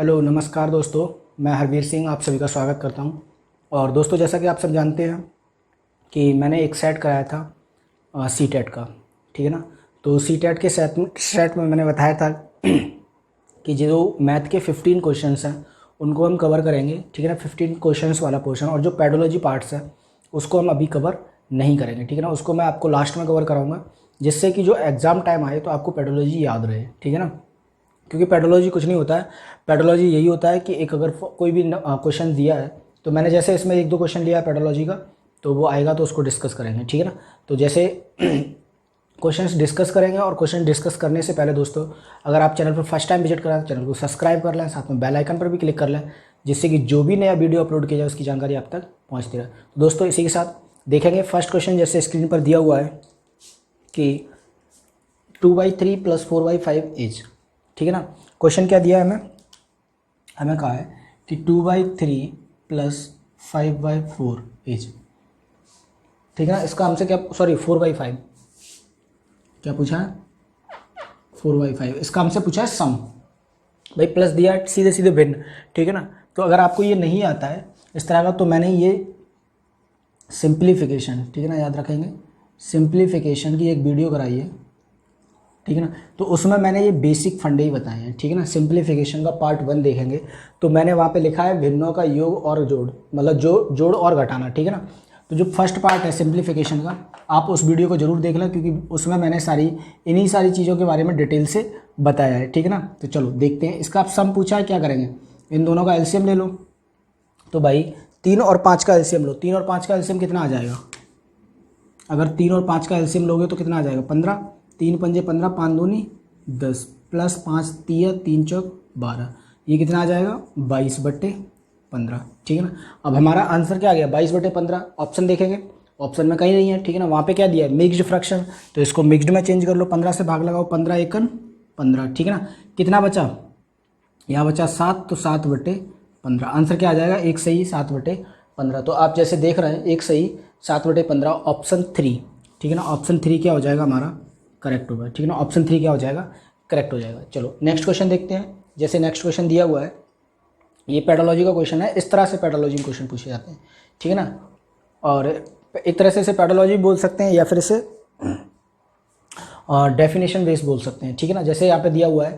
Hello नमस्कार दोस्तों, मैं हरवीर सिंह आप सभी का स्वागत करता हूं। और दोस्तों, जैसा कि आप सब जानते हैं कि मैंने एक सेट कराया था सी टेट का, ठीक है ना। तो सी टेट के सेट में मैंने बताया था कि जो मैथ के 15 क्वेश्चंस हैं उनको हम कवर करेंगे, ठीक है ना। 15 क्वेश्चंस वाला पोर्शन, और जो पेडोलॉजी पार्ट्स है उसको हम अभी कवर नहीं करेंगे, ठीक है ना। उसको मैं आपको लास्ट में कवर कराऊँगा, जिससे कि जो एग्ज़ाम टाइम आए तो आपको पेडोलॉजी याद रहे, ठीक है ना। क्योंकि पेडोलॉजी कुछ नहीं होता है, पेडोलॉजी यही होता है कि एक अगर कोई भी क्वेश्चन दिया है तो मैंने जैसे इसमें एक दो क्वेश्चन लिया है पेडोलॉजी का, तो वो आएगा तो उसको डिस्कस करेंगे, ठीक है ना। तो जैसे क्वेश्चंस डिस्कस करेंगे, और क्वेश्चन डिस्कस करने से पहले दोस्तों, अगर आप चैनल पर फर्स्ट टाइम विजिट करें तो चैनल को सब्सक्राइब कर लें, साथ में बेल आइकन पर भी क्लिक कर लें, जिससे कि जो भी नया वीडियो अपलोड किया जाए उसकी जानकारी आप तक पहुँचती रहे। तो दोस्तों, इसी के साथ देखेंगे फर्स्ट क्वेश्चन। जैसे स्क्रीन पर दिया हुआ है कि 2/3 + 4/5 इज, ठीक है ना। क्वेश्चन क्या दिया है हमें कहा है कि 2/3 + 5/4 इज, ठीक है ना। इसका हमसे क्या, सॉरी 4/5 क्या पूछा है, 4/5 इसका हमसे पूछा है सम। भाई प्लस दिया है, सीधे सीधे भिन्न, ठीक है ना। तो अगर आपको ये नहीं आता है इस तरह का, तो मैंने ये सिंप्लीफिकेशन, ठीक है ना, याद रखेंगे, सिंप्लीफिकेशन की एक वीडियो कराई है, ठीक है ना। तो उसमें मैंने ये बेसिक फंडे ही बताए हैं, ठीक है ना। सिंप्लीफिकेशन का पार्ट 1 देखेंगे तो मैंने वहाँ पे लिखा है भिन्नों का योग और जोड़, मतलब जोड़ और घटाना, ठीक है ना। तो जो फर्स्ट पार्ट है सिंप्लीफिकेशन का, आप उस वीडियो को जरूर देख लें, क्योंकि उसमें मैंने इन्हीं सारी चीज़ों के बारे में डिटेल से बताया है, ठीक है ना। तो चलो देखते हैं। इसका आप सम पूछा है, क्या करेंगे, इन दोनों का एलसीएम ले लो। तो भाई 3 और 5 का एलसीएम लो। 3 और 5 का एलसीएम कितना आ जाएगा, अगर 3 और 5 का एलसीएम लोगे तो कितना आ जाएगा, 15। 3 पंजे 15, 5 दूनी 10, प्लस 5 तिया 3 चौक 12, ये कितना आ जाएगा 22/15, ठीक है ना। अब हमारा आंसर क्या आ गया, 22/15। ऑप्शन देखेंगे, ऑप्शन में कहीं नहीं है, ठीक है ना। वहाँ पे क्या दिया है, मिक्स्ड फ्रैक्शन, तो इसको मिक्स्ड में चेंज कर लो। 15 से भाग लगाओ, 15 एकन 15, ठीक है ना। कितना बचा, यहाँ बचा 7, तो 7/15। आंसर क्या आ जाएगा, एक सही 7/15। तो आप जैसे देख रहे हैं, एक सही 7/15, ऑप्शन 3, ठीक है ना। ऑप्शन 3 क्या हो जाएगा हमारा, करेक्ट होगा, ठीक है ना। ऑप्शन 3 क्या हो जाएगा, करेक्ट हो जाएगा। चलो नेक्स्ट क्वेश्चन देखते हैं। जैसे नेक्स्ट क्वेश्चन दिया हुआ है, ये पेडोलॉजी का क्वेश्चन है, इस तरह से पेडोलॉजी में क्वेश्चन पूछे जाते हैं, ठीक है ना। और एक तरह से इसे पेडोलॉजी बोल सकते हैं, या फिर इसे डेफिनेशन बेस बोल सकते हैं, ठीक है ना। जैसे यहाँ पे दिया हुआ है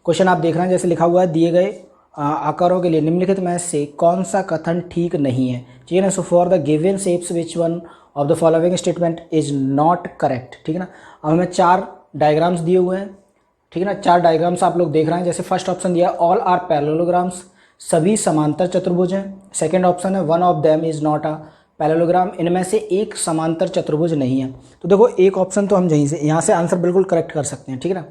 क्वेश्चन, आप देख रहे हैं, जैसे लिखा हुआ है, दिए गए आकारों के लिए निम्नलिखित में से कौन सा कथन ठीक नहीं है, ठीक है ना। So for the given shapes which one of the following statement is not correct, ठीक है ना। अब हमें 4 डायग्राम्स दिए हुए हैं, ठीक है ना। 4 डायग्राम्स आप लोग देख रहे हैं। जैसे फर्स्ट ऑप्शन दिया है ऑल आर पैरेललोग्राम्स, सभी समांतर चतुर्भुज हैं। सेकंड ऑप्शन है one of them is not a parallelogram, इनमें से एक समांतर चतुर्भुज नहीं है। तो देखो एक ऑप्शन तो हम यहाँ से आंसर बिल्कुल करेक्ट कर सकते हैं, ठीक है ना।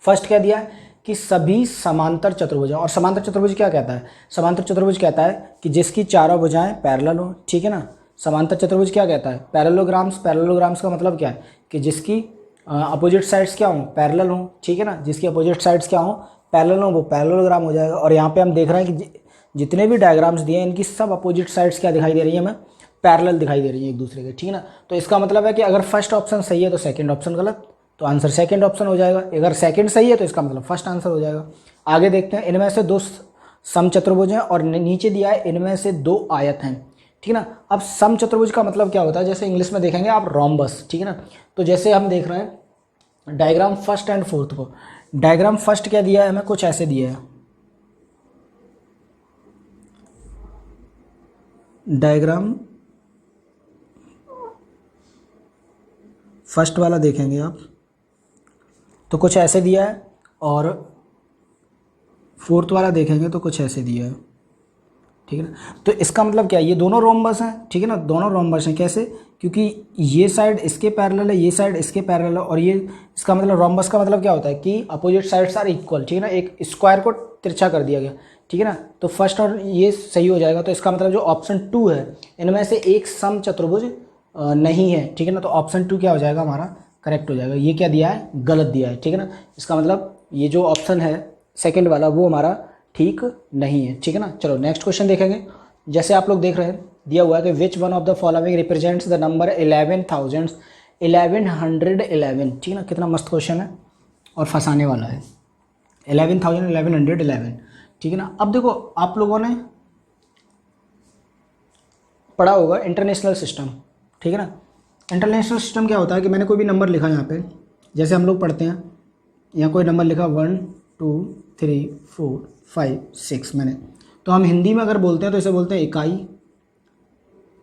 फर्स्ट क्या दिया है कि सभी समांतर चतुर्भुज हैं, और समांतर चतुर्भुज क्या कहता है, समांतर चतुर्भुज कहता है कि जिसकी चारों भुजाएं पैरेलल हो, ठीक है ना। समांतर चतुर्भुज क्या कहता है, पैरेललोग्राम्स। पैरेललोग्राम्स का मतलब क्या है कि जिसकी अपोजिट साइड्स क्या हों, पैरेलल हों, ठीक है ना। जिसकी अपोजिट साइड्स क्या हों, पैरेलल हों, वो पैरेललोग्राम हो जाएगा। और यहाँ पे हम देख रहे हैं कि जितने भी डायग्राम्स दिए हैं इनकी सब अपोजिट साइड्स क्या दिखाई दे रही है, हमें पैरेलल दिखाई दे रही है एक दूसरे के, ठीक है ना। तो इसका मतलब है कि अगर फर्स्ट ऑप्शन सही है तो सेकंड ऑप्शन गलत, तो आंसर सेकंड ऑप्शन हो जाएगा। अगर सेकंड सही है तो इसका मतलब फर्स्ट आंसर हो जाएगा। आगे देखते हैं, इनमें से 2 समचतुर्भुज हैं, और नीचे दिया है इनमें से 2 आयत हैं, ठीक है ना। अब समचतुर्भुज का मतलब क्या होता है, जैसे इंग्लिश में देखेंगे आप रोम्बस, ठीक है ना। तो जैसे हम देख रहे हैं डायग्राम फर्स्ट एंड फोर्थ को, डायग्राम फर्स्ट क्या दिया है हमें, कुछ ऐसे दिया है, डायग्राम फर्स्ट वाला देखेंगे आप तो कुछ ऐसे दिया है, और फोर्थ वाला देखेंगे तो कुछ ऐसे दिया है, ठीक है ना। तो इसका मतलब क्या है, ये दोनों रोम्बस हैं, ठीक है ना, दोनों रोम्बस हैं। कैसे, क्योंकि ये साइड इसके पैरेलल है, ये साइड इसके पैरेलल है, और ये इसका मतलब रोम्बस का मतलब क्या होता है कि अपोजिट साइड्स आर इक्वल, ठीक है ना। एक स्क्वायर को तिरछा कर दिया गया, ठीक है ना। तो फर्स्ट और ये सही हो जाएगा। तो इसका मतलब जो ऑप्शन 2 है, इनमें से एक समचतुर्भुज नहीं है, ठीक है ना। तो ऑप्शन 2 क्या हो जाएगा हमारा, करेक्ट हो जाएगा। ये क्या दिया है, गलत दिया है, ठीक है ना। इसका मतलब ये जो ऑप्शन है सेकंड वाला वो हमारा ठीक नहीं है, ठीक है ना। चलो नेक्स्ट क्वेश्चन देखेंगे। जैसे आप लोग देख रहे हैं, दिया हुआ है कि which one of the following represents the number 11,1111, ठीक है ना। कितना मस्त क्वेश्चन है और फंसाने वाला है। 11,1111, ठीक है ना। अब देखो आप लोगों ने पढ़ा होगा इंटरनेशनल सिस्टम, ठीक है ना। इंटरनेशनल सिस्टम क्या होता है कि मैंने कोई भी नंबर लिखा यहाँ पे, जैसे हम लोग पढ़ते हैं, यहाँ कोई नंबर लिखा 1 2 3 4 5 6 मैंने, तो हम हिंदी में अगर बोलते हैं तो इसे बोलते हैं इकाई,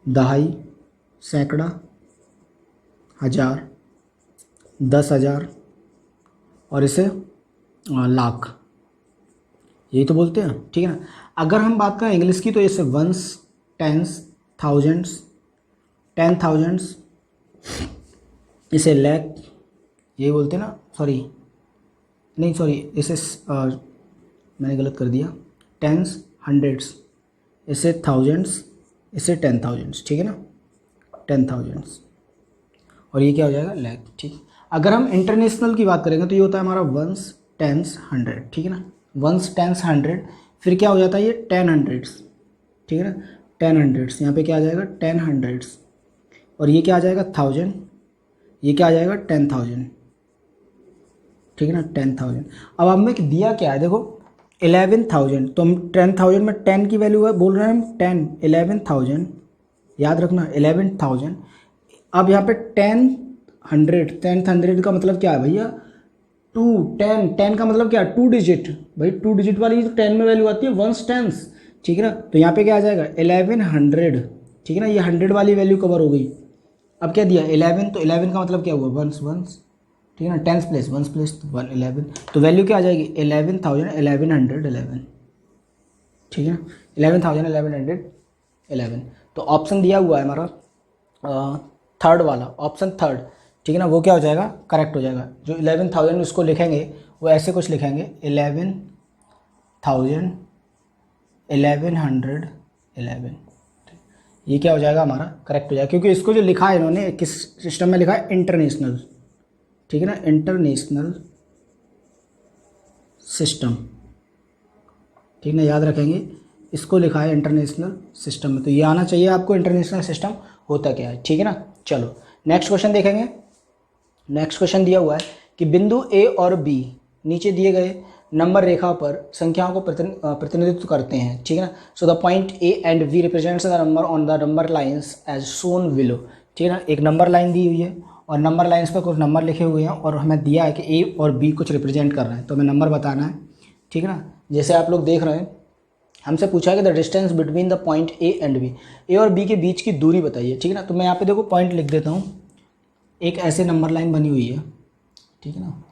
दहाई, सैकड़ा, हज़ार, 10,000 और इसे लाख, यही तो बोलते हैं, ठीक है ना। अगर हम बात करें इंग्लिश की तो इसे वंस, टेंस, थाउजेंड्स, 10,000, इसे लैख, यही बोलते हैं ना, सॉरी नहीं सॉरी इसे मैंने गलत कर दिया, टेंस, हंड्रेड्स, इसे थाउजेंड्स, इसे 10,000, ठीक है ना, 10,000 और ये क्या हो जाएगा लैख, ठीक। अगर हम इंटरनेशनल की बात करेंगे तो ये होता है हमारा वंस, टेंस, हंड्रेड, ठीक है ना, वंस, टेंस, हंड्रेड, फिर क्या हो जाता है ये 10 हंड्रेड्स, ठीक है ना, 10 हंड्रेड्स, यहाँ पे क्या आ जाएगा 10 हंड्रेड्स और ये क्या आ जाएगा 1000, ये क्या आ जाएगा 10,000, ठीक है ना, 10,000। अब हमें दिया क्या है देखो 11,000, तो हम 10,000 में 10 की वैल्यू है बोल रहे हैं हम 10, 11,000, याद रखना 11,000। अब यहाँ पे 10 का मतलब क्या है भैया 2, 10 का मतलब क्या है 2 डिजिट, भाई 2 डिजिट वाली तो 10 में वैल्यू आती है वंस टेंस, ठीक है ना। तो यहाँ पे क्या आ जाएगा 1100, ठीक है ना, ये 100 वाली वैल्यू कवर हो गई। अब क्या दिया 11, तो 11 का मतलब क्या हुआ वंस, ठीक है ना, 10 प्लेस 1 प्लेस 1 11, तो वैल्यू क्या आ जाएगी 11,000 1111, ठीक है ना, 11,000 1111। तो ऑप्शन दिया हुआ है हमारा थर्ड वाला, ऑप्शन थर्ड, ठीक है ना, वो क्या हो जाएगा करेक्ट हो जाएगा। जो 11,000 उसको लिखेंगे वो ऐसे कुछ लिखेंगे 11,000 1111, ये क्या हो जाएगा हमारा करेक्ट हो जाएगा, क्योंकि इसको जो लिखा है इन्होंने किस सिस्टम में लिखा है इंटरनेशनल, ठीक है ना, इंटरनेशनल सिस्टम, ठीक है ना, याद रखेंगे इसको लिखा है इंटरनेशनल सिस्टम में, तो ये आना चाहिए आपको इंटरनेशनल सिस्टम होता क्या है, ठीक है ना। चलो नेक्स्ट क्वेश्चन देखेंगे। नेक्स्ट क्वेश्चन दिया हुआ है कि बिंदु ए और बी नीचे दिए गए नंबर रेखा पर संख्याओं को प्रतिनिधित्व करते हैं, ठीक है ना। So the point A and B represents the number on the number lines as shown below, ठीक है ना। एक नंबर लाइन दी हुई है और नंबर लाइंस पर कुछ नंबर लिखे हुए हैं और हमें दिया है कि ए और बी कुछ रिप्रेजेंट कर रहे हैं, तो हमें नंबर बताना है, ठीक है ना। जैसे आप लोग देख रहे हैं हमसे पूछा है कि the distance between the point A and B, A और बी के बीच की दूरी बताइए, ठीक है ना। तो मैं यहाँ पे देखो पॉइंट लिख देता हूँ, एक ऐसे नंबर लाइन बनी हुई है, ठीक है ना,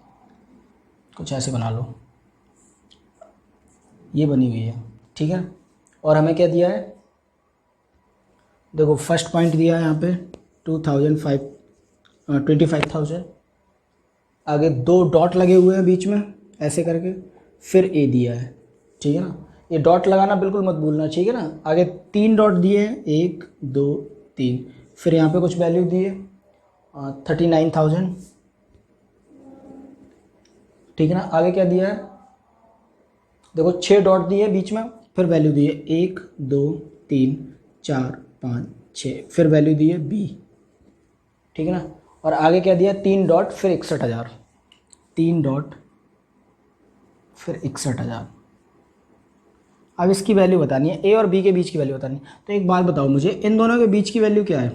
कुछ ऐसे बना लो, ये बनी हुई है, ठीक है। और हमें क्या दिया है देखो फर्स्ट पॉइंट दिया है यहाँ पे 25,000, आगे 2 डॉट लगे हुए हैं बीच में ऐसे करके, फिर ए दिया है, ठीक है ना। ये डॉट लगाना बिल्कुल मत भूलना, ठीक है ना। आगे 3 डॉट दिए हैं 1 2 3, फिर यहाँ पे कुछ वैल्यू दिए 39,000, ठीक है ना। आगे क्या दिया है देखो 6 डॉट दिए बीच में, फिर वैल्यू दी है 1 2 3 4 5 6, फिर वैल्यू दी है बी, ठीक है ना। और आगे क्या दिया 3 डॉट फिर 61,000, 3 डॉट फिर 61,000। अब इसकी वैल्यू बतानी है, ए और बी के बीच की वैल्यू बतानी है। तो एक बात बताओ मुझे, इन दोनों के बीच की वैल्यू क्या है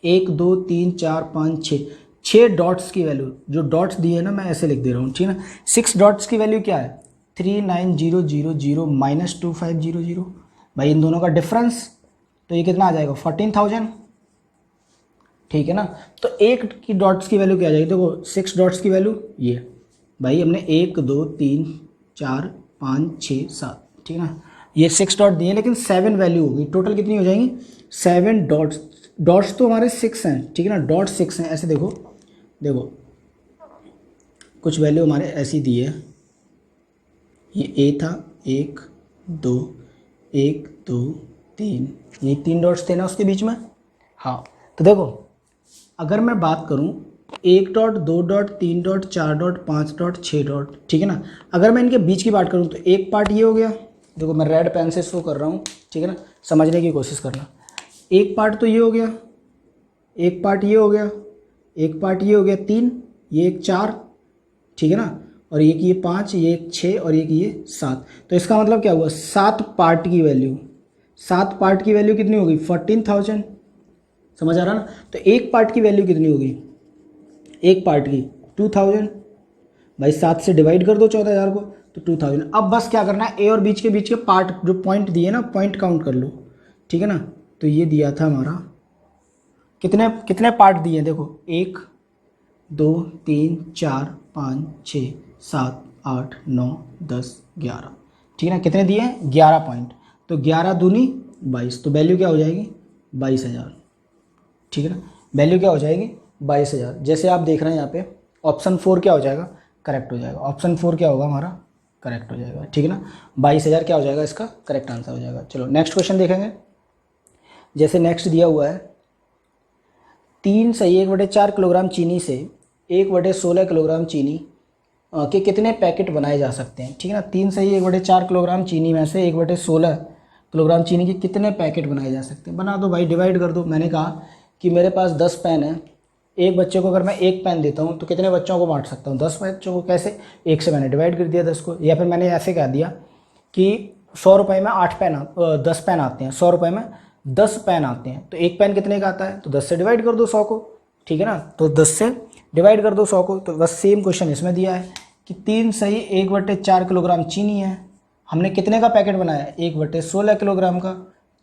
1 2 3 4 5 6, 6 डॉट्स की वैल्यू, जो डॉट्स दिए है ना मैं ऐसे लिख दे रहा हूँ, ठीक है ना। 6 डॉट्स की वैल्यू क्या है 39,000 माइनस 2500, भाई इन दोनों का डिफरेंस, तो ये कितना आ जाएगा 14,000, ठीक है ना। तो एक की डॉट्स की वैल्यू क्या आ जाएगी देखो 6 डॉट्स की वैल्यू ये, भाई हमने 1 2 3 4 5 6 7, ठीक है ना। ये 6 डॉट दिए लेकिन 7 वैल्यू होगी, टोटल कितनी हो जाएंगी 7 डॉट्स। डॉट्स तो हमारे 6 हैं, ठीक है ना, डॉट 6 हैं। ऐसे देखो देखो कुछ वैल्यू हमारे ऐसी दी है, ये ए था 1 2 1 2 3, ये 3 डॉट्स थे ना उसके बीच में। हाँ तो देखो अगर मैं बात करूँ 1 dot 2 dot 3 dot 4 dot 5 dot 6 dot, ठीक है ना। अगर मैं इनके बीच की बात करूँ तो एक पार्ट ये हो गया, देखो मैं रेड पेन से शो कर रहा हूँ, ठीक है ना, समझने की कोशिश करना। एक पार्ट तो ये हो गया, एक पार्ट ये हो गया, एक पार्ट ये हो गया 3, ये एक 4, ठीक है ना। और ये कि ये 5, ये 6 और ये कि ये 7। तो इसका मतलब क्या हुआ, 7 पार्ट की वैल्यू, 7 पार्ट की वैल्यू कितनी होगी 14,000। समझ आ रहा ना। तो एक पार्ट की वैल्यू कितनी होगी, एक पार्ट की 2000। भाई 7 से डिवाइड कर दो 14,000 को, तो 2000। अब बस क्या करना है, ए और बीच के पार्ट जो पॉइंट दिए ना, पॉइंट काउंट कर लो, ठीक है ना। तो ये दिया था हमारा, कितने कितने पार्ट दिए देखो, 1 2 3 4 5 6 7 8 9 10 11, ठीक है ना। कितने दिए हैं 11 पॉइंट, तो 11 दूनी 22, तो वैल्यू क्या हो जाएगी 22,000, ठीक है ना। वैल्यू क्या हो जाएगी 22,000। जैसे आप देख रहे हैं यहाँ पे ऑप्शन 4 क्या हो जाएगा, करेक्ट हो जाएगा। ऑप्शन 4 क्या होगा हमारा, करेक्ट हो जाएगा, ठीक है ना। 22,000 क्या हो जाएगा, इसका करेक्ट आंसर हो जाएगा। चलो नेक्स्ट क्वेश्चन देखेंगे। जैसे नेक्स्ट दिया हुआ है 3 सही 1/4 किलोग्राम चीनी से 1/16 किलोग्राम चीनी के कितने पैकेट बनाए जा सकते हैं, ठीक है ना। 3 सही 1/4 किलोग्राम चीनी में से 1/16 किलोग्राम चीनी के कितने पैकेट बनाए जा सकते हैं। बना दो भाई, डिवाइड कर दो। मैंने कहा कि मेरे पास 10 पेन है, एक बच्चे को अगर मैं एक पेन देता हूँ तो कितने बच्चों को बांट सकता हूँ, 10 बच्चों को। कैसे, 1 से मैंने डिवाइड कर दिया 10 को। या फिर मैंने ऐसे कह दिया कि 100 रुपये में 10 पेन आते हैं, 100 रुपये में 10 पेन आते हैं, तो एक पेन कितने का आता है, तो 10 से डिवाइड कर दो 100 को, ठीक है ना। तो 10 से डिवाइड कर दो 100 को। तो बस सेम क्वेश्चन इसमें दिया है कि 3 सही 1/4 किलोग्राम चीनी है, हमने कितने का पैकेट बनाया है 1/16 किलोग्राम का।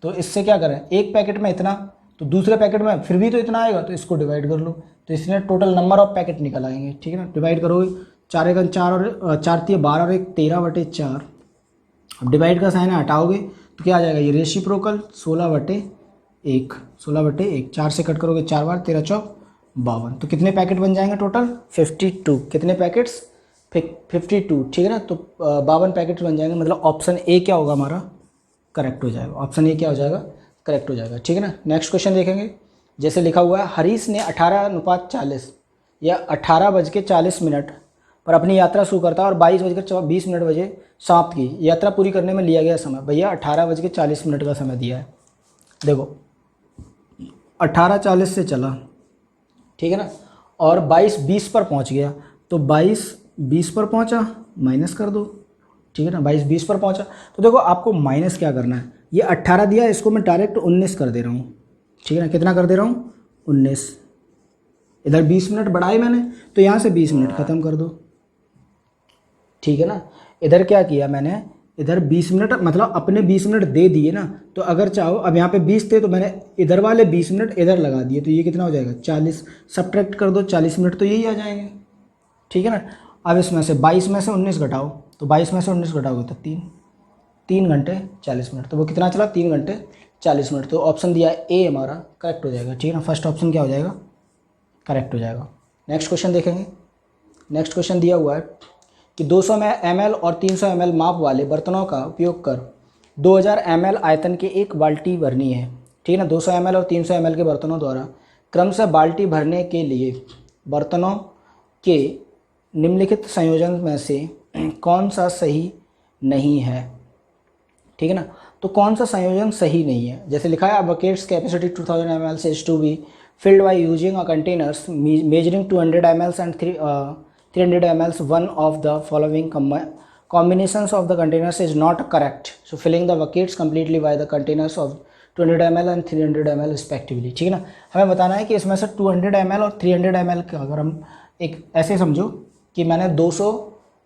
तो इससे क्या करें, एक पैकेट में इतना, तो दूसरे पैकेट में फिर भी तो इतना आएगा, तो इसको डिवाइड कर लो। तो इसमें टोटल नंबर ऑफ पैकेट निकल आएंगे, ठीक है ना। डिवाइड करोगे 4 एकम 4 और 4 3 12 और 1 13/4। अब डिवाइड का साइन हटाओगे तो क्या आ जाएगा, ये रेसिप्रोकल 16/1, 16/1। 4 से कट करोगे 4 बार, 13 चौक 52। तो कितने पैकेट बन जाएंगे टोटल 52। कितने पैकेट्स 52, ठीक है ना। तो 52 पैकेट बन जाएंगे। मतलब ऑप्शन ए क्या होगा हमारा, करेक्ट हो जाएगा। ऑप्शन ए क्या हो जाएगा, करेक्ट हो जाएगा, ठीक है ना। नेक्स्ट क्वेश्चन देखेंगे। जैसे लिखा हुआ है हरीश ने 18:40 या 18:40 पर अपनी यात्रा शुरू करता है और 22:20 बजे समाप्त की। यात्रा पूरी करने में लिया गया समय, भैया 18:40 का समय दिया है। देखो 18:40 से चला, ठीक है ना, और 22:20 पर पहुंच गया, तो 22:20 पर पहुंचा, माइनस कर दो, ठीक है ना। 22:20 पर पहुंचा, तो देखो आपको माइनस क्या करना है, ये 18 दिया, इसको मैं डायरेक्ट 19 कर दे रहा हूँ, ठीक है ना। कितना कर दे रहा हूँ 19। इधर 20 मिनट बढ़ाए मैंने, तो यहाँ से 20 मिनट ख़त्म कर दो, ठीक है ना। इधर क्या किया मैंने, इधर 20 मिनट मतलब अपने 20 मिनट दे दिए ना। तो अगर चाहो, अब यहाँ पे 20 थे तो मैंने इधर वाले 20 मिनट इधर लगा दिए, तो ये कितना हो जाएगा 40। सब्ट्रैक्ट कर दो 40 मिनट, तो यही आ जाएंगे, ठीक है ना। अब इसमें से 22 में से 19 घटाओ, तो 22 में से 19 घटाओगे तो 3 घंटे 40 मिनट। तो वो कितना चला 3 घंटे 40 मिनट। तो ऑप्शन दिया है ए हमारा करेक्ट हो जाएगा, ठीक है ना। फर्स्ट ऑप्शन क्या हो जाएगा, करेक्ट हो जाएगा। नेक्स्ट क्वेश्चन देखेंगे। नेक्स्ट क्वेश्चन दिया हुआ है कि 200 ml और 300 ml माप वाले बर्तनों का उपयोग कर 2000 ml आयतन की एक बाल्टी भरनी है, ठीक है ना। 200 ml और 300 ml के बर्तनों द्वारा क्रमशः बाल्टी भरने के लिए बर्तनों के निम्नलिखित संयोजन में से कौन सा सही नहीं है, ठीक है ना। तो कौन सा संयोजन सही नहीं है, जैसे लिखा है बकेट्स कैपेसिटी 2000 ml से to be filled by using a containers measuring 200 ml and 300 ml. One of the following combinations of the containers is not correct. So filling the buckets completely by the containers of 200 ml and 300 ml respectively, ठीक है ना। हमें बताना है कि इसमें से 200 ml और 300 ml का, अगर हम एक ऐसे समझो कि मैंने 200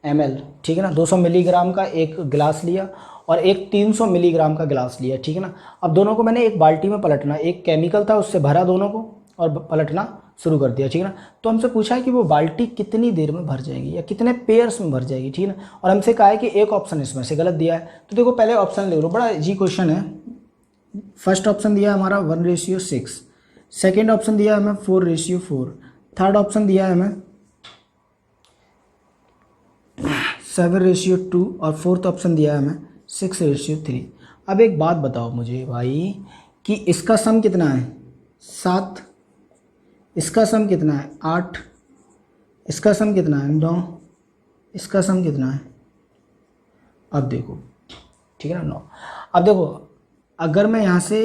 ml, ठीक है ना, 200 मिलीग्राम का एक गिलास लिया और एक 300 मिलीग्राम का गिलास लिया, ठीक है ना। अब दोनों को मैंने एक बाल्टी में पलटना, एक केमिकल था उससे भरा दोनों को और पलटना शुरू कर दिया, ठीक है ना। तो हमसे पूछा है कि वो बाल्टी कितनी देर में भर जाएगी या कितने पेयर्स में भर जाएगी, ठीक है ना। और हमसे कहा है कि एक ऑप्शन इसमें से गलत दिया है। तो देखो पहले ऑप्शन ले लो, बड़ा इजी क्वेश्चन है। फर्स्ट ऑप्शन दिया है हमारा 1:6, सेकेंड ऑप्शन दिया है हमें 4:4, थर्ड ऑप्शन दिया है हमें 7:2 और फोर्थ ऑप्शन दिया है हमें 6:3। अब एक बात बताओ मुझे भाई कि इसका सम कितना है 7, इसका सम कितना है 8, इसका सम कितना है 9, इसका सम कितना है, अब देखो, ठीक है ना 9। अब देखो अगर मैं यहाँ से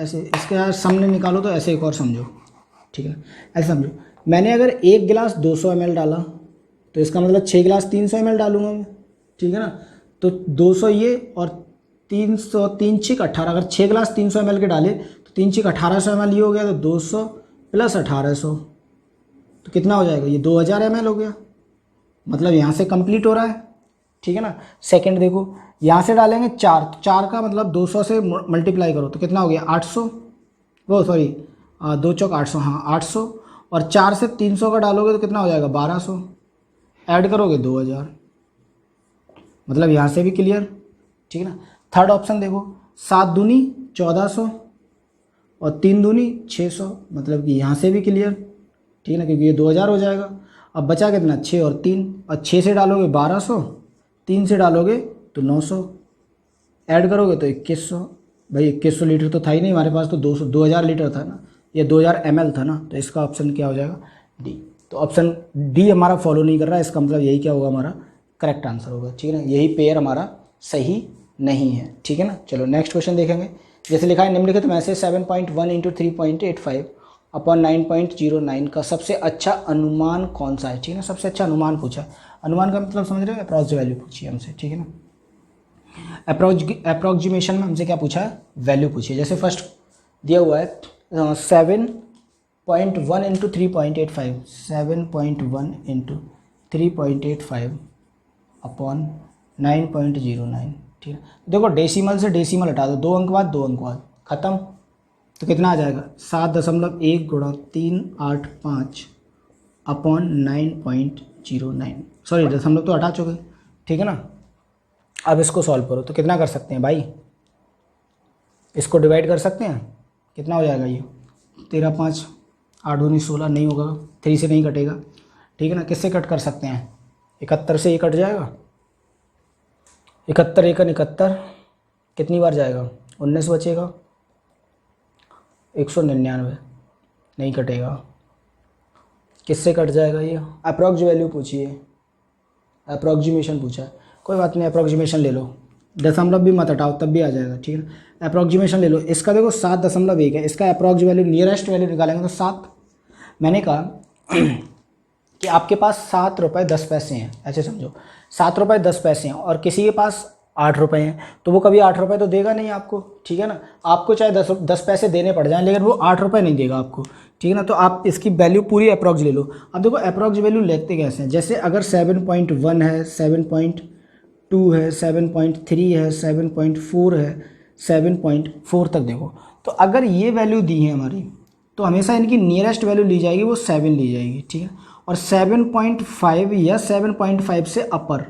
ऐसे इसके यार सामने निकालो तो ऐसे एक और समझो, ठीक है ना। ऐसे समझो, मैंने अगर एक गिलास 200 ml डाला, तो इसका मतलब 6 गिलास 300 ml डालूंगा मैं, ठीक है ना। तो 200 ये और 300, 3 छिक 18, अगर 6 गिलास 300 ml के डाले तो 3 छिक 1800 ml ये हो गया, तो 200 प्लस 1800 तो कितना हो जाएगा, ये 2000 ml हो गया। मतलब यहाँ से कंप्लीट हो रहा है, ठीक है ना। सेकंड देखो, यहाँ से डालेंगे 4, तो 4 का मतलब 200 से मल्टीप्लाई करो तो कितना हो गया 800, वो सॉरी 2 चौक 800, हाँ 800, और 4 से 300 का डालोगे तो कितना हो जाएगा 1200, ऐड करोगे 2000, मतलब यहाँ से भी क्लियर, ठीक है ना। थर्ड ऑप्शन देखो, 7 दूनी 1400 और 3 दूनी 600, मतलब कि यहाँ से भी क्लियर, ठीक है ना, क्योंकि ये 2000 हो जाएगा। अब बचा कितना 6 और 3, और 6 से डालोगे 1200, 3 से डालोगे तो 900, ऐड करोगे तो 2100। भाई 2100 लीटर तो था ही नहीं हमारे पास, तो 2000 लीटर था ना, ये 2000 ml था ना, तो इसका ऑप्शन क्या हो जाएगा डी। तो ऑप्शन डी हमारा फॉलो नहीं कर रहा है, इसका मतलब यही क्या होगा हमारा करेक्ट आंसर होगा, ठीक है ना। यही पेयर हमारा सही नहीं है, ठीक है ना। चलो नेक्स्ट क्वेश्चन देखेंगे। जैसे लिखा है निम्नलिखित में से 7.1 इंटू 3.85 अपॉन 9.09 का सबसे अच्छा अनुमान कौन सा है, ठीक है ना। सबसे अच्छा अनुमान पूछा है, अनुमान का मतलब समझ रहे हो, अप्रॉक्स वैल्यू पूछी है हमसे, ठीक है ना। अप्रॉक्सीमेशन में हमसे क्या पूछा है, वैल्यू पूछी है। जैसे फर्स्ट दिया हुआ है 7.1 इंटू 3.85, 7.1 इंटू 3.85 अपॉन 9.09, ठीक है। देखो डेसिमल से डेसिमल हटा दो, 2 अंक बाद 2 अंक बाद खत्म, तो कितना आ जाएगा 7.1 गुणा 385 अपॉन 9.09, सॉरी दशमलव तो हटा चुके, ठीक है ना। अब इसको सॉल्व करो तो कितना कर सकते हैं भाई, इसको डिवाइड कर सकते हैं, कितना हो जाएगा ये 13 5 8 दूनी 16, नहीं होगा, 3 से नहीं कटेगा, ठीक है ना। किससे कट कर सकते हैं, 71 से ये कट जाएगा, 71 1 71, कितनी बार जाएगा 19 बचेगा, 199 नहीं कटेगा, किससे कट जाएगा ये, अप्रॉक्स वैल्यू पूछी है, अप्रॉक्सीमेशन पूछा है, कोई बात नहीं अप्रॉक्सीमेशन ले लो, दशमलव भी मत हटाओ तब भी आ जाएगा, ठीक है। अप्रॉक्सीमेशन ले लो, इसका देखो 7.1 है, इसका अप्रॉक्स वैल्यू नियरेस्ट वैल्यू निकालेंगे तो 7, मैंने कहा कि आपके पास 7 रुपये 10 पैसे हैं, ऐसे समझो 7 रुपये 10 पैसे हैं और किसी के पास 8 रुपये हैं, तो वो कभी 8 रुपये तो देगा नहीं आपको, ठीक है ना। आपको चाहे 10 पैसे देने पड़ जाएं लेकिन वो 8 रुपये नहीं देगा आपको, ठीक है ना। तो आप इसकी वैल्यू पूरी अप्रॉक्स ले लो। अब देखो अप्रॉक्स वैल्यू लेते कैसे हैं, जैसे अगर 7.1 है, 7.2 है, 7.3 है, 7.4 है, 7.4 तक देखो, तो अगर ये वैल्यू दी है हमारी तो हमेशा इनकी नियरेस्ट वैल्यू ली जाएगी, वो 7 ली जाएगी, ठीक है। और 7.5 या 7.5 से अपर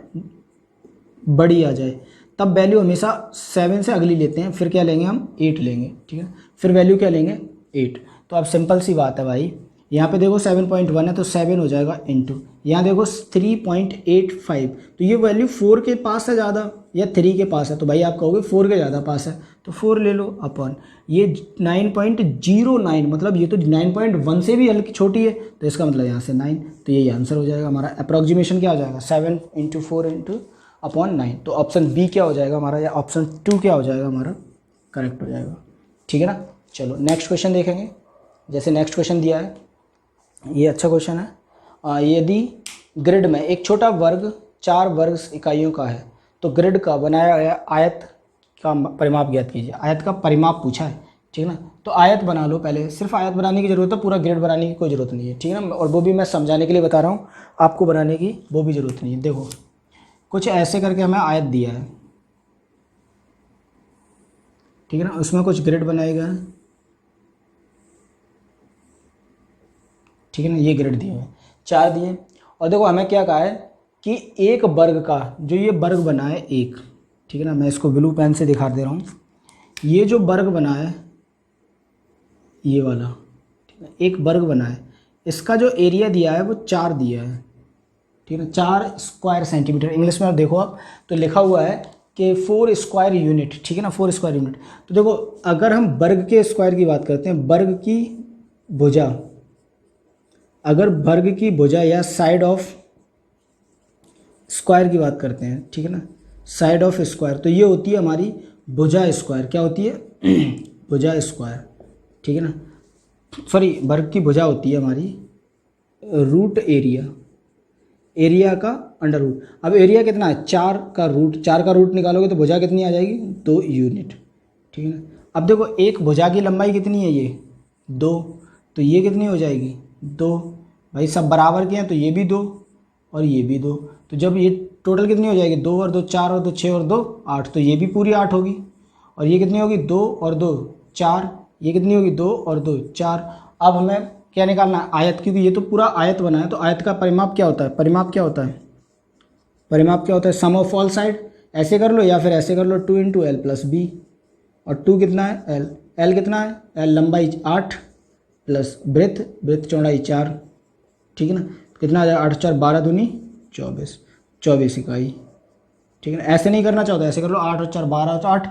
बड़ी आ जाए तब वैल्यू हमेशा 7 से अगली लेते हैं, फिर क्या लेंगे हम 8 लेंगे, ठीक है। फिर वैल्यू क्या लेंगे 8। तो अब सिंपल सी बात है भाई, यहाँ पे देखो 7.1 है तो 7 हो जाएगा इंटू, यहाँ देखो 3.85, तो ये वैल्यू 4 के पास है ज़्यादा या 3 के पास है, तो भाई आप कहोगे 4 के ज़्यादा पास है तो 4 ले लो अपॉन ये 9.09, मतलब ये तो 9.1 से भी हल्की छोटी है, तो इसका मतलब यहाँ से 9, तो यही आंसर हो जाएगा हमारा। अप्रॉक्सीमेशन क्या हो जाएगा 7 इंटू 4 इंटू अपॉन 9, तो ऑप्शन बी क्या हो जाएगा हमारा, या ऑप्शन 2 क्या हो जाएगा हमारा करेक्ट हो जाएगा, ठीक है ना। चलो नेक्स्ट क्वेश्चन देखेंगे। जैसे नेक्स्ट क्वेश्चन दिया है, ये अच्छा क्वेश्चन है। यदि ग्रिड में एक छोटा वर्ग 4 वर्ग इकाइयों का है तो ग्रिड का बनाया गया आयत का परिमाप ज्ञात कीजिए। आयत का परिमाप पूछा है, ठीक है ना। तो आयत बना लो पहले, सिर्फ आयत बनाने की ज़रूरत है, पूरा ग्रिड बनाने की कोई ज़रूरत नहीं है, ठीक है ना। और वो भी मैं समझाने के लिए बता रहा हूँ, आपको बनाने की वो भी ज़रूरत नहीं है। देखो कुछ ऐसे करके हमें आयत दिया है, ठीक है ना, उसमें कुछ ग्रिड बनाए गए हैं, ठीक है ना। ये ग्रिड दिए हुए 4 दिए, और देखो हमें क्या कहा है कि एक वर्ग का जो ये वर्ग बना है एक, ठीक है ना, मैं इसको ब्लू पेन से दिखा दे रहा हूँ, ये जो वर्ग बना है ये वाला, ठीक है, एक वर्ग बना है, इसका जो एरिया दिया है वो 4 दिया है, ठीक है ना, 4 स्क्वायर सेंटीमीटर। इंग्लिश में देखो आप तो लिखा हुआ है कि 4 स्क्वायर यूनिट, ठीक है ना, 4 स्क्वायर यूनिट। तो देखो अगर हम वर्ग के स्क्वायर की बात करते हैं, वर्ग की भुजा, अगर वर्ग की भुजा या साइड ऑफ स्क्वायर की बात करते हैं, ठीक है ना, साइड ऑफ स्क्वायर, तो ये होती है हमारी भुजा स्क्वायर। क्या होती है भुजा स्क्वायर, ठीक है ना, सॉरी वर्ग की भुजा होती है हमारी रूट एरिया, एरिया का अंडर रूट। अब एरिया कितना है, 4 का रूट, 4 का रूट निकालोगे तो भुजा कितनी आ जाएगी, 2 यूनिट, ठीक है ना। अब देखो एक भुजा की लंबाई कितनी है, ये 2, तो ये कितनी हो जाएगी 2, भाई सब बराबर के हैं तो ये भी 2 और ये भी 2, तो जब ये टोटल कितनी हो जाएगी, 2 और 2 4 और 2 6 और 2 8, तो ये भी पूरी 8 होगी। और ये कितनी होगी, 2 और 2 4, ये कितनी होगी 2 और 2 4। अब हमें क्या निकालना है, आयत, क्योंकि ये तो पूरा आयत बना है, तो आयत का परिमाप क्या होता है, परिमाप क्या होता है, परिमाप क्या होता है, सम ऑफ ऑल साइड। ऐसे कर लो या फिर ऐसे कर लो, 2 इंटू एल प्लस बी, और 2 कितना है एल, एल कितना है, एल लंबाई 8 प्लस ब्रेथ, ब्रेथ चौड़ाई 4, ठीक है ना। कितना आ जाएगा, 8 4 12 दूनी 24, 24 इकाई, ठीक है ना। ऐसे नहीं करना चाहता, ऐसे कर लो, 8 और 4 12, तो 8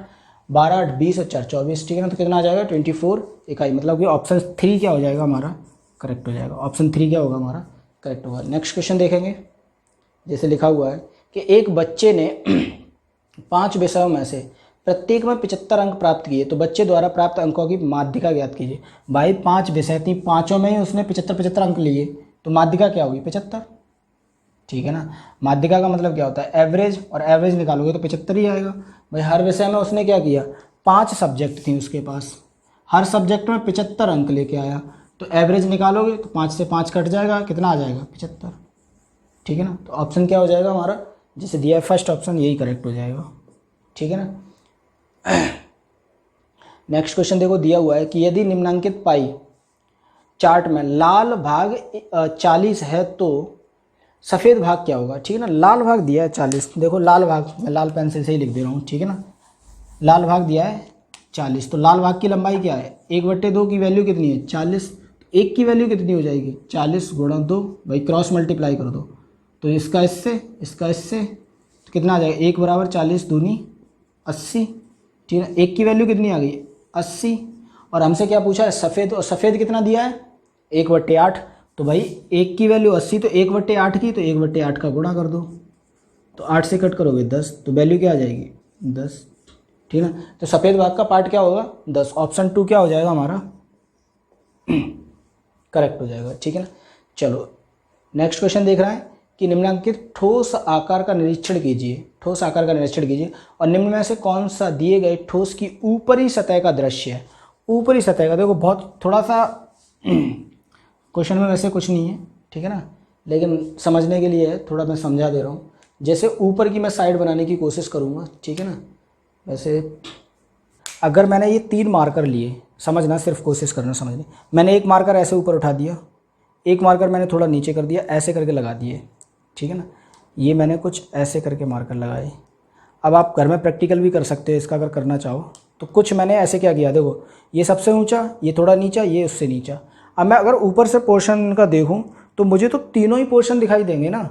12 8 20 और 4 24, ठीक है ना। तो कितना आ जाएगा 24 इकाई, मतलब कि ऑप्शन 3 क्या हो जाएगा हमारा, करेक्ट हो जाएगा। ऑप्शन 3 क्या होगा हमारा, करेक्ट होगा। नेक्स्ट क्वेश्चन देखेंगे, जैसे लिखा हुआ है कि एक बच्चे ने 5 विषयों में से प्रत्येक में 75 अंक प्राप्त किए, तो बच्चे द्वारा प्राप्त अंकों की माध्यिका ज्ञात कीजिए। भाई 5 विषय थी, पाँचों में ही उसने 75 अंक लिए, तो माध्यिका क्या होगी 75, ठीक है ना। माध्यिका का मतलब क्या होता है, एवरेज, और एवरेज निकालोगे तो 75 ही आएगा। भाई हर विषय में उसने क्या किया, 5 सब्जेक्ट थी उसके पास, हर सब्जेक्ट में 75 अंक लेके आया, तो एवरेज निकालोगे तो 5 से 5 कट जाएगा, कितना आ जाएगा 75, ठीक है ना। तो ऑप्शन क्या हो जाएगा हमारा, जैसे दिया है फर्स्ट ऑप्शन, यही करेक्ट हो जाएगा, ठीक है ना। नेक्स्ट क्वेश्चन देखो, दिया हुआ है कि यदि निम्नांकित पाई चार्ट में लाल भाग 40 है तो सफ़ेद भाग क्या होगा, ठीक है ना। लाल भाग दिया है 40, देखो लाल भाग, मैं लाल पेंसिल से ही लिख दे रहा हूँ, ठीक है ना। लाल भाग दिया है 40, तो लाल भाग की लंबाई क्या है, 1/2 की वैल्यू कितनी है 40, एक की वैल्यू कितनी हो जाएगी 40 गुणा 2, भाई क्रॉस मल्टीप्लाई कर दो, तो इसका इससे तो कितना आ जाएगा, 1 बराबर 40 दूनी 80, ठीक है। एक की वैल्यू कितनी आ गई 80, और हमसे क्या पूछा है सफ़ेद, और सफ़ेद कितना दिया है 1/8, तो भाई एक की वैल्यू 80, तो 1/8 की, तो 1/8 का गुणा कर दो, तो 8 से कट करोगे 10, तो वैल्यू क्या आ जाएगी 10, ठीक है ना। तो सफ़ेद भाग का पार्ट क्या होगा 10, ऑप्शन 2 क्या हो जाएगा हमारा, करेक्ट हो जाएगा, ठीक है ना। चलो नेक्स्ट क्वेश्चन देख रहा है कि निम्नलिखित ठोस आकार का निरीक्षण कीजिए, ठोस आकार का निरीक्षण कीजिए, और निम्न में से कौन सा दिए गए ठोस की ऊपरी सतह का दृश्य है। ऊपरी सतह का, देखो बहुत थोड़ा सा क्वेश्चन में वैसे कुछ नहीं है, ठीक है ना, लेकिन समझने के लिए थोड़ा मैं समझा दे रहा हूँ। जैसे ऊपर की मैं साइड बनाने की कोशिश करूँगा, ठीक है ना। वैसे अगर मैंने ये 3 मार्कर लिए, समझना, सिर्फ कोशिश करना समझने, मैंने एक मार्कर ऐसे ऊपर उठा दिया, एक मार्कर मैंने थोड़ा नीचे कर दिया, ऐसे करके लगा दिए, ठीक है ना। ये मैंने कुछ ऐसे करके मार्कर लगाए। अब आप घर में प्रैक्टिकल भी कर सकते हो इसका, अगर करना चाहो तो। कुछ मैंने ऐसे क्या किया, देखो ये सबसे ऊंचा, ये थोड़ा नीचा, ये उससे नीचा। अब मैं अगर ऊपर से पोर्शन का देखूं तो मुझे तो तीनों ही पोर्शन दिखाई देंगे ना,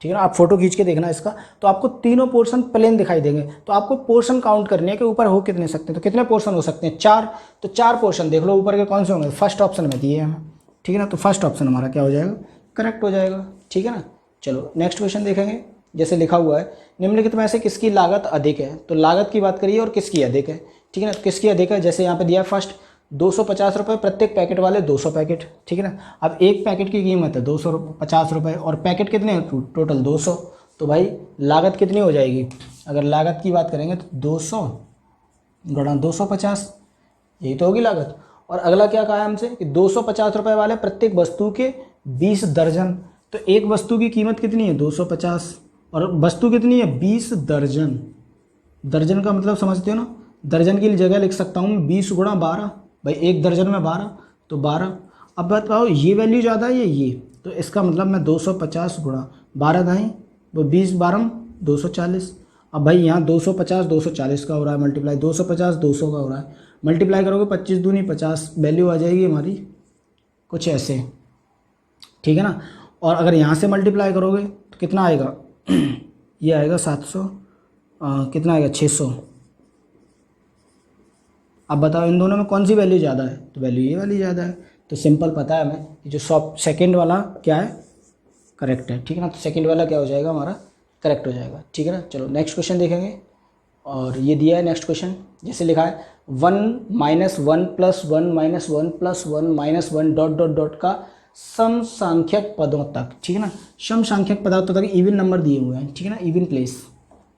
ठीक है ना। आप फोटो खींच के देखना इसका, तो आपको तीनों पोर्शन प्लेन दिखाई देंगे। तो आपको पोर्शन काउंट करनी है कि ऊपर हो कितने सकते हैं, तो कितने पोर्शन हो सकते हैं 4, तो 4 पोर्शन देख लो ऊपर के कौन से होंगे, फर्स्ट ऑप्शन में दिए हैं, ठीक है ना। तो फर्स्ट ऑप्शन हमारा क्या हो जाएगा, करेक्ट हो जाएगा, ठीक है ना। चलो नेक्स्ट क्वेश्चन देखेंगे, जैसे लिखा हुआ है निम्नलिखित में से किसकी लागत अधिक है, तो लागत की बात करिए और किसकी अधिक है, ठीक है ना। तो किसकी अधिक है, जैसे यहाँ पे दिया है फर्स्ट 250 रुपये प्रत्येक पैकेट वाले 200 पैकेट, ठीक है ना। अब एक पैकेट की कीमत है 250 रुपये, और पैकेट कितने हैं टोटल 200, तो भाई लागत कितनी हो जाएगी, अगर लागत की बात करेंगे तो 200 गुणा 250, यही तो होगी लागत। और अगला क्या कहा है हमसे कि 250 रुपये वाले प्रत्येक वस्तु के 20 दर्जन, तो एक वस्तु की कीमत कितनी है 250, और वस्तु कितनी है 20 दर्जन। दर्जन का मतलब समझते हो ना, दर्जन की जगह लिख सकता हूँ 20 गुणा 12, भाई एक दर्जन में 12, तो 12। अब बताओ ये वैल्यू ज़्यादा है ये, तो इसका मतलब मैं 250 गुणा 12 दाएँ, वो 20 12 240। अब भाई यहाँ 250 240 का हो रहा है मल्टीप्लाई, 250 200 का हो रहा है, मल्टीप्लाई करोगे 25 दूनी 50, वैल्यू आ जाएगी हमारी कुछ ऐसे, ठीक है ना। और अगर यहाँ से मल्टीप्लाई करोगे तो कितना आएगा ये आएगा 700, कितना आएगा 600। अब बताओ इन दोनों में कौन सी वैल्यू ज़्यादा है, तो वैल्यू ये वाली ज़्यादा है। तो सिंपल पता है हमें कि जो सेकंड वाला क्या है, करेक्ट है, ठीक है ना। तो सेकंड वाला क्या हो जाएगा हमारा, करेक्ट हो जाएगा, ठीक है ना। चलो नेक्स्ट क्वेश्चन देखेंगे, और ये दिया है नेक्स्ट क्वेश्चन, जैसे लिखा है 1 - 1 + 1 - 1 + 1 - 1 डॉट डॉट डॉट का सम सांख्यक पदों तक, ठीक है ना, सम सांख्यक पदार्थों तक इवन नंबर दिए हुए हैं, ठीक है ना, इवन प्लेस।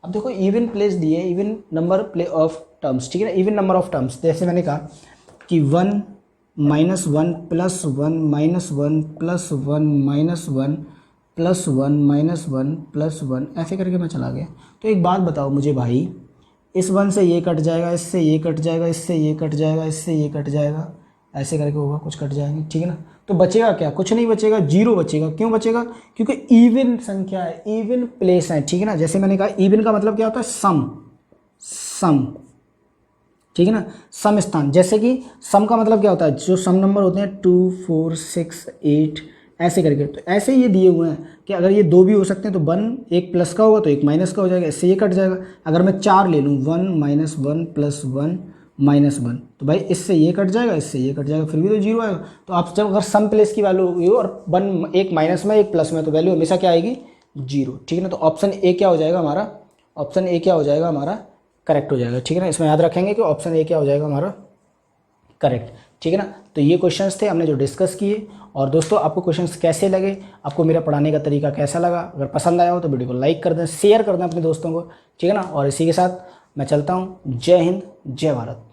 अब देखो इवन प्लेस दिए, even number play of terms, ठीक है ना, इवन नंबर ऑफ टर्म्स। जैसे मैंने कहा कि 1 -1 +1 -1 +1 -1 +1 -1 +1 ऐसे करके मैं चला गया। तो एक बात बताओ मुझे भाई, इस 1 से ये कट जाएगा, इससे ये कट जाएगा, इससे ये कट जाएगा, इससे ये कट जाएगा, ऐसे करके होगा, कुछ कट जाएंगे, ठीक है ना। तो बचेगा क्या? कुछ नहीं बचेगा, 0 बचेगा। क्यों बचेगा? क्योंकि इवन संख्या है, इवन प्लेस है, ठीक है ना। जैसे मैंने कहा इवन का मतलब क्या होता है? सम, सम, ठीक है ना, सम स्थान। जैसे कि सम का मतलब क्या होता है? जो सम नंबर होते हैं 2 4 6 8 ऐसे करके। तो ऐसे ये दिए हुए हैं कि अगर ये 2 भी हो सकते हैं तो 1 एक प्लस का होगा तो एक माइनस का हो जाएगा, इससे ये कट जाएगा। अगर मैं 4 ले लूँ 1 -1 +1 -1 तो भाई इससे ये कट जाएगा, इससे ये कट जाएगा, फिर भी तो 0 आएगा। तो आप जब अगर सम प्लेस की वैल्यू हुई और 1 एक माइनस में एक प्लस में, तो वैल्यू हमेशा क्या आएगी? 0, ठीक है ना। तो ऑप्शन ए क्या हो जाएगा हमारा? ऑप्शन ए क्या हो जाएगा हमारा? करेक्ट हो जाएगा, ठीक है ना। इसमें याद रखेंगे कि ऑप्शन ए क्या हो जाएगा हमारा? करेक्ट, ठीक है ना। तो ये क्वेश्चंस थे हमने जो डिस्कस किए। और दोस्तों आपको क्वेश्चंस कैसे लगे, आपको मेरा पढ़ाने का तरीका कैसा लगा? अगर पसंद आया हो तो वीडियो को लाइक कर दें, शेयर कर दें अपने दोस्तों को, ठीक है ना। और इसी के साथ मैं चलता हूँ। जय हिंद, जय भारत।